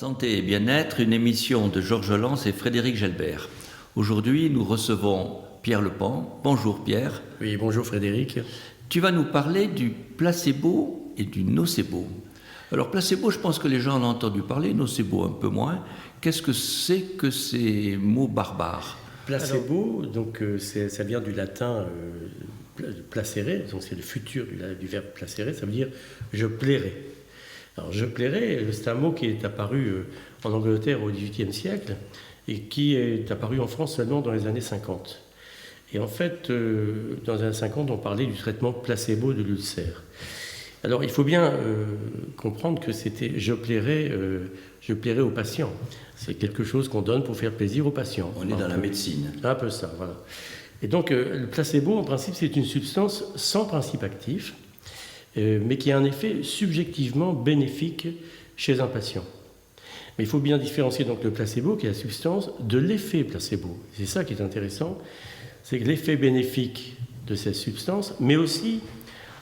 Santé et bien-être, une émission de Georges Lens et Frédéric Gelbert. Aujourd'hui, nous recevons Pierre Lepant. Bonjour Pierre. Oui, bonjour Frédéric. Tu vas nous parler du placebo et du nocebo. Alors placebo, je pense que les gens en ont entendu parler, nocebo un peu moins. Qu'est-ce que c'est que ces mots barbares ? Placebo, donc ça vient du latin placere, donc c'est le futur du verbe placere, ça veut dire je plairai. Alors je plairai, c'est un mot qui est apparu en Angleterre au XVIIIe siècle et qui est apparu en France seulement dans les années 50. Et en fait, dans les années 50, on parlait du traitement placebo de l'ulcère. Alors il faut bien comprendre que c'était je plairai au patient. C'est quelque chose qu'on donne pour faire plaisir au patient. On est dans la médecine. Un peu ça, voilà. Et donc le placebo, en principe, c'est une substance sans principe actif, mais qui a un effet subjectivement bénéfique chez un patient. Mais il faut bien différencier donc le placebo, qui est la substance, de l'effet placebo. C'est ça qui est intéressant, c'est que l'effet bénéfique de cette substance, mais aussi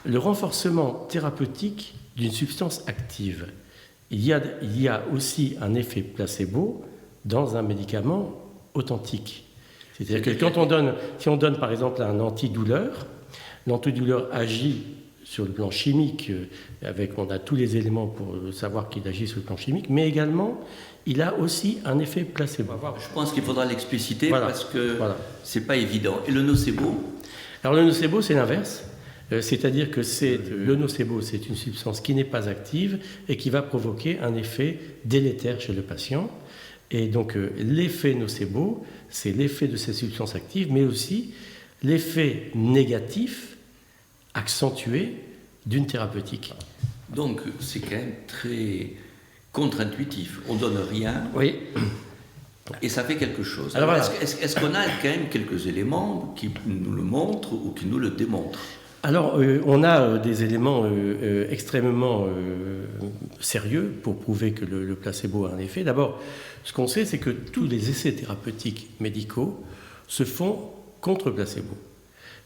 le renforcement thérapeutique d'une substance active. Il y a aussi un effet placebo dans un médicament authentique. C'est-à-dire que si on donne par exemple un antidouleur, l'antidouleur agit sur le plan chimique, on a tous les éléments pour savoir qu'il agit sur le plan chimique, mais également, il a aussi un effet placebo. Je pense qu'il faudra l'expliciter parce que c'est pas évident. Et le nocebo ? Alors le nocebo, c'est l'inverse. C'est-à-dire que le nocebo, c'est une substance qui n'est pas active et qui va provoquer un effet délétère chez le patient. Et donc l'effet nocebo, c'est l'effet de cette substance active, mais aussi l'effet négatif accentué d'une thérapeutique. Donc c'est quand même très contre-intuitif. On donne rien. Oui. Et ça fait quelque chose. Alors voilà. Est-ce qu'on a quand même quelques éléments qui nous le montrent ou qui nous le démontrent ? Alors, on a des éléments extrêmement sérieux pour prouver que le placebo a un effet. D'abord, ce qu'on sait, c'est que tous les essais thérapeutiques médicaux se font contre placebo.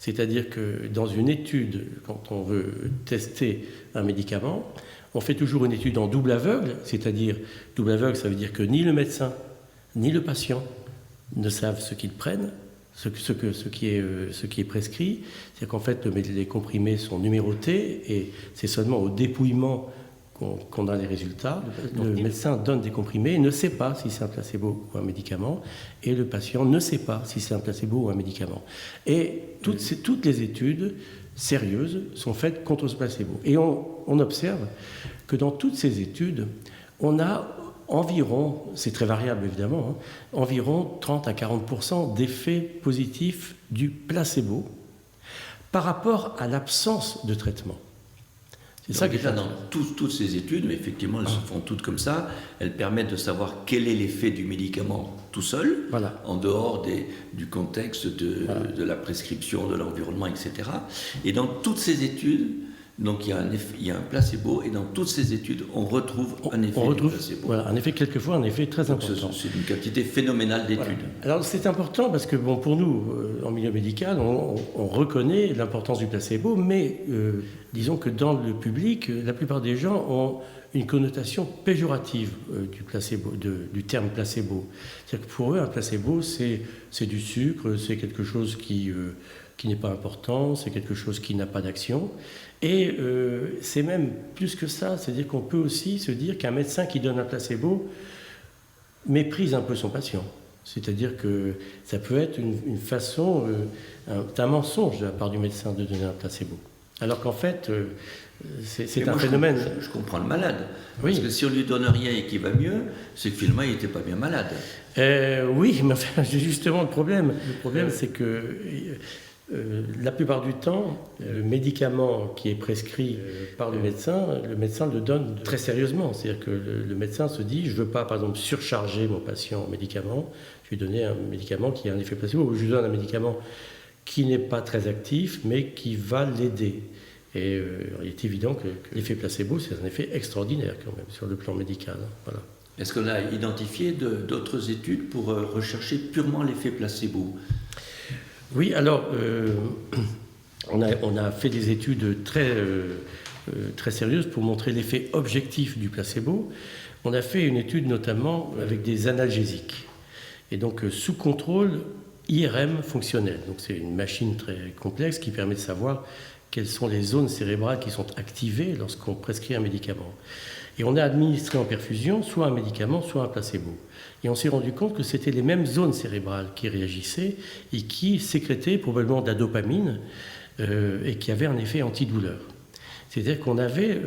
C'est-à-dire que dans une étude, quand on veut tester un médicament, on fait toujours une étude en double aveugle, c'est-à-dire double aveugle, ça veut dire que ni le médecin, ni le patient ne savent ce qu'ils prennent, ce qui est prescrit. C'est-à-dire qu'en fait, les comprimés sont numérotés et c'est seulement au dépouillement qu'on a les résultats. Le médecin donne des comprimés et ne sait pas si c'est un placebo ou un médicament, et le patient ne sait pas si c'est un placebo ou un médicament. Et toutes les études sérieuses sont faites contre ce placebo. Et on observe que dans toutes ces études, on a environ, c'est très variable évidemment, environ 30 à 40% d'effets positifs du placebo par rapport à l'absence de traitement. C'est ça qui est dans toutes ces études, mais effectivement elles se font toutes comme ça, elles permettent de savoir quel est l'effet du médicament tout seul, en dehors du contexte de la prescription, de l'environnement, etc. Et dans toutes ces études, donc il y a un placebo, et dans toutes ces études, on retrouve un effet placebo. Voilà, un effet, quelquefois un effet très important. C'est une quantité phénoménale d'études. Voilà. Alors c'est important parce que pour nous, en milieu médical, on reconnaît l'importance du placebo, mais disons que dans le public, la plupart des gens ont une connotation péjorative du terme placebo. C'est-à-dire que pour eux, un placebo, c'est du sucre, c'est quelque chose qui n'est pas important, c'est quelque chose qui n'a pas d'action. Et c'est même plus que ça, c'est-à-dire qu'on peut aussi se dire qu'un médecin qui donne un placebo méprise un peu son patient. C'est-à-dire que ça peut être une façon, un mensonge de la part du médecin de donner un placebo. Alors qu'en fait, c'est un phénomène... Je comprends le malade. Oui. Parce que si on ne lui donne rien et qu'il va mieux, c'est que finalement il n'était pas bien malade. Oui, mais enfin, j'ai justement le problème. Le problème, c'est que... la plupart du temps, le médicament qui est prescrit par le médecin le donne très sérieusement. C'est-à-dire que le médecin se dit, je ne veux pas, par exemple, surcharger mon patient en médicaments, je vais donner un médicament qui a un effet placebo, ou je lui donne un médicament qui n'est pas très actif, mais qui va l'aider. Et il est évident que l'effet placebo, c'est un effet extraordinaire quand même, sur le plan médical. Voilà. Est-ce qu'on a identifié d'autres études pour rechercher purement l'effet placebo ? Oui, alors, on a fait des études très sérieuses pour montrer l'effet objectif du placebo. on a fait une étude notamment avec des analgésiques. Et donc, sous contrôle IRM fonctionnel. Donc, c'est une machine très complexe qui permet de savoir quelles sont les zones cérébrales qui sont activées lorsqu'on prescrit un médicament. Et on a administré en perfusion soit un médicament, soit un placebo. Et on s'est rendu compte que c'était les mêmes zones cérébrales qui réagissaient et qui sécrétaient probablement de la dopamine et qui avaient un effet antidouleur. C'est-à-dire qu'on avait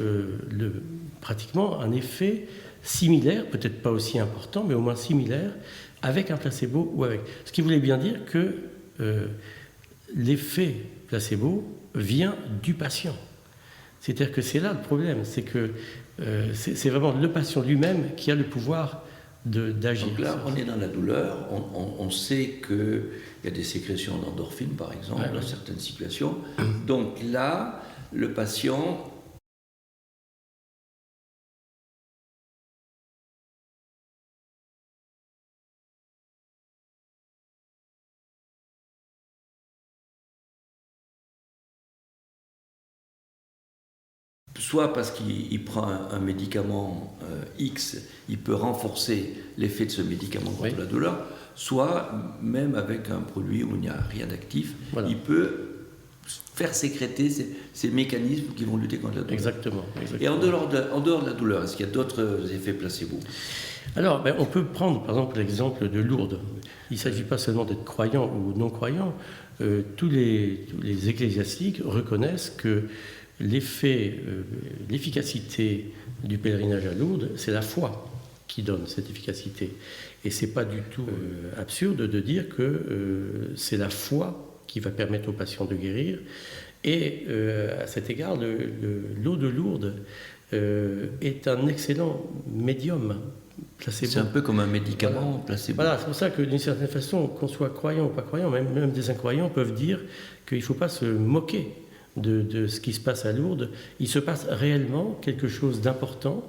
pratiquement un effet similaire, peut-être pas aussi important, mais au moins similaire, avec un placebo ou avec. Ce qui voulait bien dire que l'effet placebo vient du patient. C'est-à-dire que c'est là le problème, c'est que c'est vraiment le patient lui-même qui a le pouvoir d'agir. Donc là, on est dans la douleur, on sait qu'il y a des sécrétions d'endorphines, par exemple, dans certaines situations. Donc là, le patient... Soit parce qu'il prend un médicament X, il peut renforcer l'effet de ce médicament contre la douleur, soit même avec un produit où il n'y a rien d'actif, il peut faire sécréter ces mécanismes qui vont lutter contre la douleur. Exactement. Et en dehors de la douleur, est-ce qu'il y a d'autres effets placebo? Alors, on peut prendre par exemple l'exemple de Lourdes. Il ne s'agit pas seulement d'être croyant ou non croyant. Tous les ecclésiastiques reconnaissent que l'efficacité du pèlerinage à Lourdes, c'est la foi qui donne cette efficacité. Et ce n'est pas du tout absurde de dire que c'est la foi qui va permettre aux patients de guérir. Et à cet égard, l'eau de Lourdes est un excellent médium placebo. C'est un peu comme un médicament placebo. Voilà, c'est pour ça que d'une certaine façon, qu'on soit croyant ou pas croyant, même des incroyants peuvent dire qu'il ne faut pas se moquer de ce qui se passe à Lourdes. Il se passe réellement quelque chose d'important.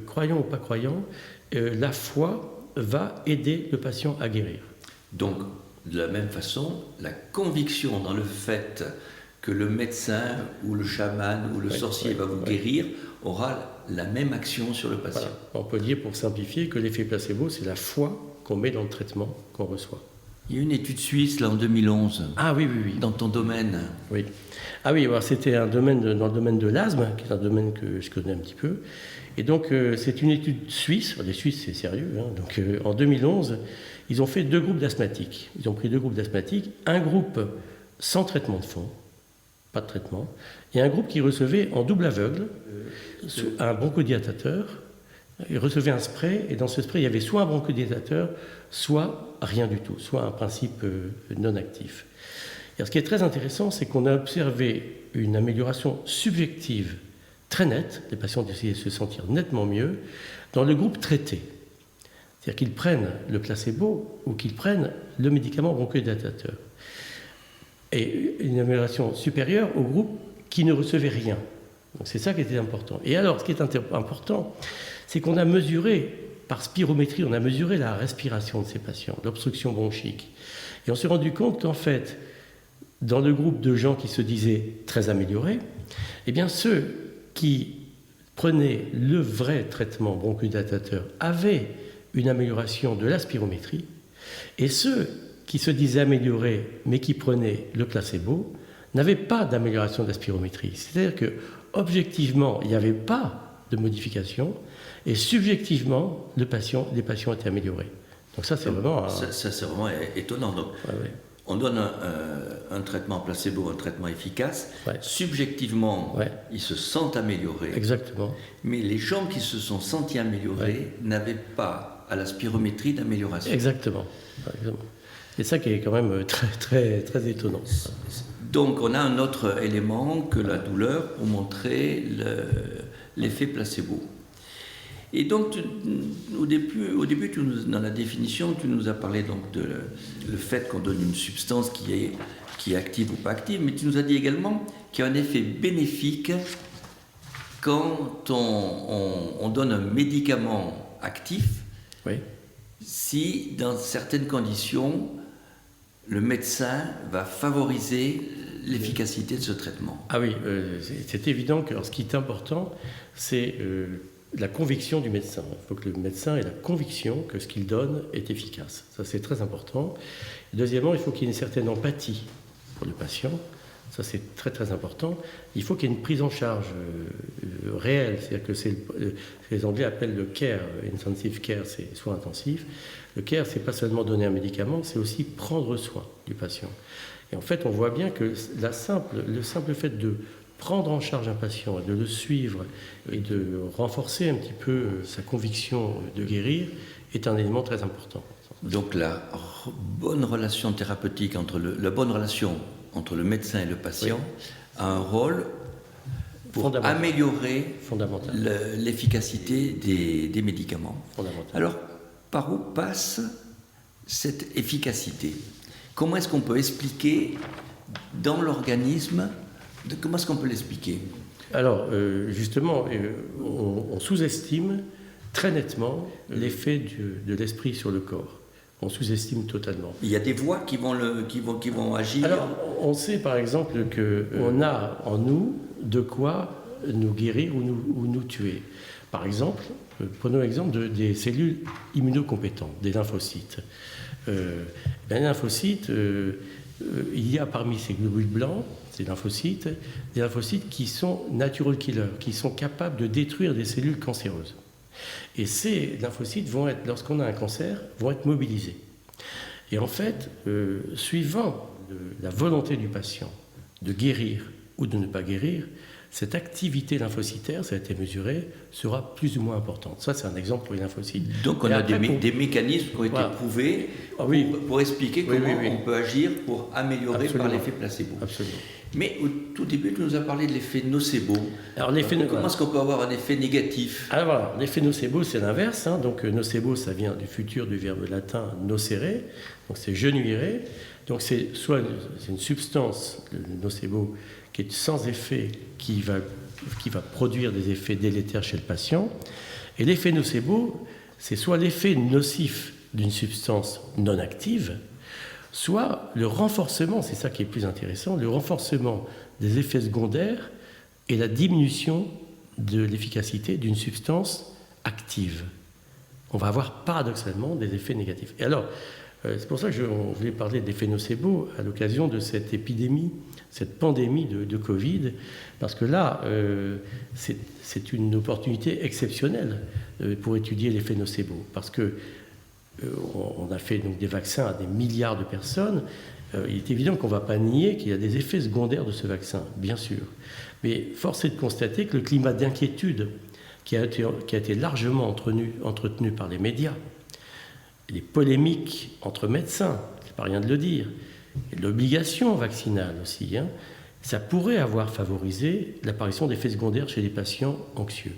Croyant ou pas croyant, la foi va aider le patient à guérir. Donc, de la même façon, la conviction dans le fait que le médecin ou le chaman ou le sorcier va vous guérir aura la même action sur le patient. Voilà. On peut dire, pour simplifier, que l'effet placebo, c'est la foi qu'on met dans le traitement qu'on reçoit. Il y a une étude suisse, là, en 2011. Ah oui. Dans ton domaine. Oui. Ah oui, alors c'était dans le domaine de l'asthme, qui est un domaine que je connais un petit peu. Et donc, c'est une étude suisse. Les Suisses, c'est sérieux. Donc, en 2011, ils ont fait 2 groupes d'asthmatiques. Ils ont pris 2 groupes d'asthmatiques. Un groupe sans traitement de fond, pas de traitement, et un groupe qui recevait en double aveugle un bronchodilatateur. Il recevait un spray, et dans ce spray, il y avait soit un bronchodilatateur, soit rien du tout, soit un principe non actif. Et ce qui est très intéressant, c'est qu'on a observé une amélioration subjective très nette, les patients essayaient de se sentir nettement mieux, dans le groupe traité. C'est-à-dire qu'ils prennent le placebo ou qu'ils prennent le médicament bronchodilatateur. Et une amélioration supérieure au groupe qui ne recevait rien. Donc c'est ça qui était important. Et alors, ce qui est important, c'est qu'on a mesuré, par spirométrie, on a mesuré la respiration de ces patients, l'obstruction bronchique. Et on s'est rendu compte qu'en fait, dans le groupe de gens qui se disaient très améliorés, eh bien ceux qui prenaient le vrai traitement bronchodilatateur avaient une amélioration de la spirométrie, et ceux qui se disaient améliorés mais qui prenaient le placebo n'avaient pas d'amélioration de la spirométrie. C'est-à-dire que objectivement, il n'y avait pas de modification, et subjectivement, les patients étaient améliorés. Donc ça, c'est vraiment... Ça, c'est vraiment étonnant. Donc, on donne un traitement placebo, un traitement efficace. Subjectivement, ils se sentent améliorés. Exactement. Mais les gens qui se sont sentis améliorés n'avaient pas à la spirométrie d'amélioration. Exactement. C'est ça qui est quand même très, très, très étonnant. Donc on a un autre élément que la douleur pour montrer l'effet placebo. Et donc au début dans la définition, tu nous as parlé donc de le fait qu'on donne une substance qui est active ou pas active, mais tu nous as dit également qu'il y a un effet bénéfique quand on donne un médicament actif, si dans certaines conditions le médecin va favoriser l'efficacité de ce traitement. Ah oui, c'est évident que ce qui est important, c'est la conviction du médecin. Il faut que le médecin ait la conviction que ce qu'il donne est efficace. Ça, c'est très important. Et deuxièmement, il faut qu'il y ait une certaine empathie pour le patient. Ça, c'est très, très important. Il faut qu'il y ait une prise en charge réelle. C'est-à-dire que c'est les Anglais appellent le care, intensive care, c'est soins intensifs. Le care, c'est pas seulement donner un médicament, c'est aussi prendre soin du patient. Et en fait, on voit bien que le simple fait de prendre en charge un patient, de le suivre et de renforcer un petit peu sa conviction de guérir est un élément très important. Donc la bonne relation thérapeutique, la bonne relation entre le médecin et le patient a un rôle pour améliorer l'efficacité des médicaments. Alors, par où passe cette efficacité? Comment est-ce qu'on peut expliquer dans l'organisme, comment est-ce qu'on peut l'expliquer? Alors, justement, on sous-estime très nettement l'effet de l'esprit sur le corps. On sous-estime totalement. Il y a des voies qui vont agir. Alors, on sait par exemple qu'on a en nous de quoi nous guérir ou nous tuer. Par exemple, prenons l'exemple des cellules immunocompétentes, des lymphocytes. Les lymphocytes, il y a parmi ces globules blancs, ces lymphocytes, des lymphocytes qui sont natural killers, qui sont capables de détruire des cellules cancéreuses. Et ces lymphocytes vont être, lorsqu'on a un cancer, vont être mobilisés. Et en fait, suivant la volonté du patient de guérir ou de ne pas guérir, cette activité lymphocytaire, ça a été mesuré, sera plus ou moins importante. Ça, c'est un exemple pour les lymphocytes. Donc, on a des mécanismes qui ont été prouvés pour expliquer comment on peut agir pour améliorer par l'effet placebo. Absolument. Mais au tout début, tu nous as parlé de l'effet nocebo. Alors, comment est-ce qu'on peut avoir un effet négatif? Alors voilà, l'effet nocebo, c'est l'inverse. Donc, nocebo, ça vient du futur du verbe latin nocere, donc c'est je nuirai. Donc, c'est une substance, le nocebo, qui est sans effet, qui va produire des effets délétères chez le patient. Et l'effet nocebo, c'est soit l'effet nocif d'une substance non active, soit le renforcement, c'est ça qui est plus intéressant, le renforcement des effets secondaires et la diminution de l'efficacité d'une substance active. On va avoir paradoxalement des effets négatifs. Et alors, c'est pour ça que on voulait parler d'effet nocebo à l'occasion de cette épidémie, cette pandémie de Covid, parce que là, c'est une opportunité exceptionnelle pour étudier l'effet nocebo, parce que on a fait donc des vaccins à des milliards de personnes. Il est évident qu'on ne va pas nier qu'il y a des effets secondaires de ce vaccin, bien sûr. Mais force est de constater que le climat d'inquiétude qui a été largement entretenu par les médias, les polémiques entre médecins, c'est pas rien de le dire, et l'obligation vaccinale aussi, ça pourrait avoir favorisé l'apparition d'effets secondaires chez les patients anxieux.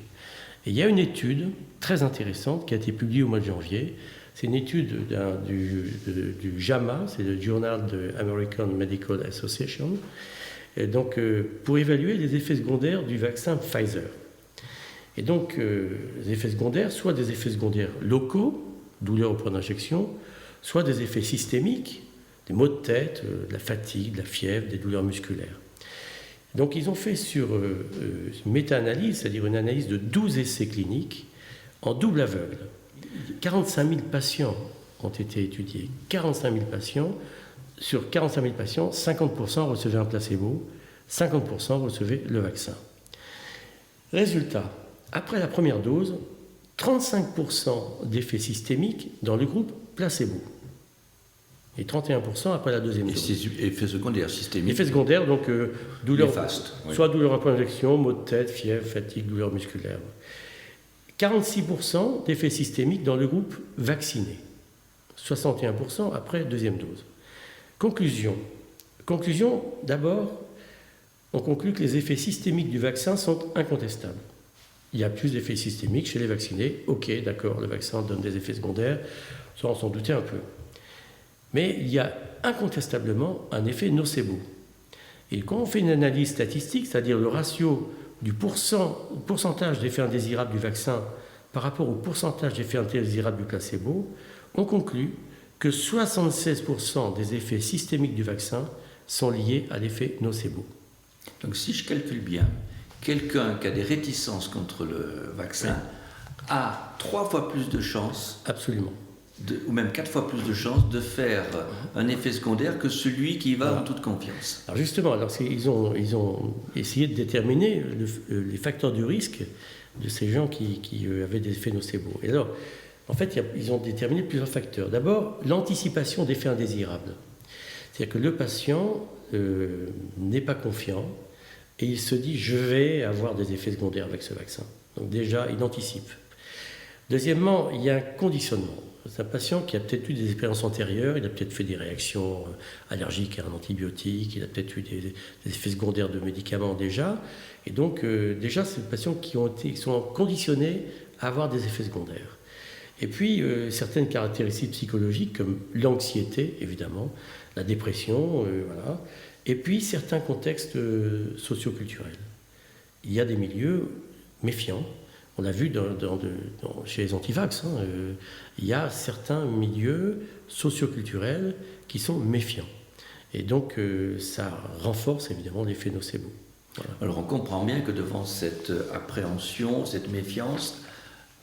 Et il y a une étude très intéressante qui a été publiée au mois de janvier. C'est une étude du JAMA, c'est le Journal de American Medical Association, et donc, pour évaluer les effets secondaires du vaccin Pfizer. Et donc, les effets secondaires, soit des effets secondaires locaux, douleur au point d'injection, soit des effets systémiques, des maux de tête, de la fatigue, de la fièvre, des douleurs musculaires. Donc ils ont fait sur une méta-analyse, c'est-à-dire une analyse de 12 essais cliniques en double aveugle. 45 000 patients ont été étudiés. 45 000 patients. Sur 45 000 patients, 50% recevaient un placebo, 50% recevaient le vaccin. Résultat, après la première dose, 35% d'effets systémiques dans le groupe placebo. Et 31% après la deuxième dose. Et ces effets secondaires systémiques? Effets secondaires, donc douleur, soit douleur à point d'injection, maux de tête, fièvre, fatigue, douleur musculaire. 46% d'effets systémiques dans le groupe vacciné. 61% après deuxième dose. Conclusion, d'abord, on conclut que les effets systémiques du vaccin sont incontestables. Il y a plus d'effets systémiques chez les vaccinés. Ok, d'accord, le vaccin donne des effets secondaires, ça on s'en doutait un peu. Mais il y a incontestablement un effet nocebo. Et quand on fait une analyse statistique, c'est-à-dire le ratio du pourcentage d'effets indésirables du vaccin par rapport au pourcentage d'effets indésirables du placebo, on conclut que 76% des effets systémiques du vaccin sont liés à l'effet nocebo. Donc si je calcule bien, quelqu'un qui a des réticences contre le vaccin a 3 fois plus de chances, absolument, ou même 4 fois plus de chances de faire un effet secondaire que celui qui y va en toute confiance. Alors justement, ils ont essayé de déterminer les facteurs du risque de ces gens qui avaient des effets nocebo. Et alors, en fait, ils ont déterminé plusieurs facteurs. D'abord, l'anticipation d'effets indésirables. C'est-à-dire que le patient n'est pas confiant et il se dit « je vais avoir des effets secondaires avec ce vaccin ». Donc déjà, il anticipe. Deuxièmement, il y a un conditionnement. C'est un patient qui a peut-être eu des expériences antérieures, il a peut-être fait des réactions allergiques à un antibiotique, il a peut-être eu des effets secondaires de médicaments déjà. Et donc, déjà, c'est des patients qui sont conditionnés à avoir des effets secondaires. Et puis, certaines caractéristiques psychologiques comme l'anxiété, évidemment, la dépression, voilà. Et puis, certains contextes socioculturels. Il y a des milieux méfiants. On l'a vu chez les antivax, il y a certains milieux socioculturels qui sont méfiants. Et donc, ça renforce évidemment l'effet nocebo. Voilà. Alors, on comprend bien que devant cette appréhension, cette méfiance,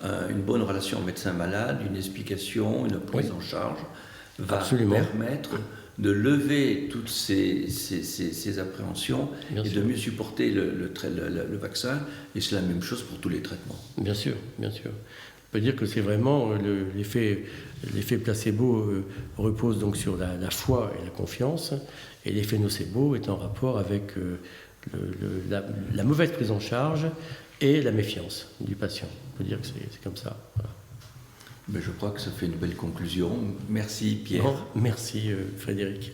une bonne relation médecin-malade, une explication, une prise en charge va permettre de lever toutes ces appréhensions et de mieux supporter le vaccin. Et c'est la même chose pour tous les traitements. Bien sûr, bien sûr. On peut dire que c'est vraiment l'effet placebo repose donc sur la foi et la confiance, et l'effet nocebo est en rapport avec la mauvaise prise en charge et la méfiance du patient. On peut dire que c'est comme ça. Voilà. Mais je crois que ça fait une belle conclusion. Merci Pierre. Bon, merci Frédéric.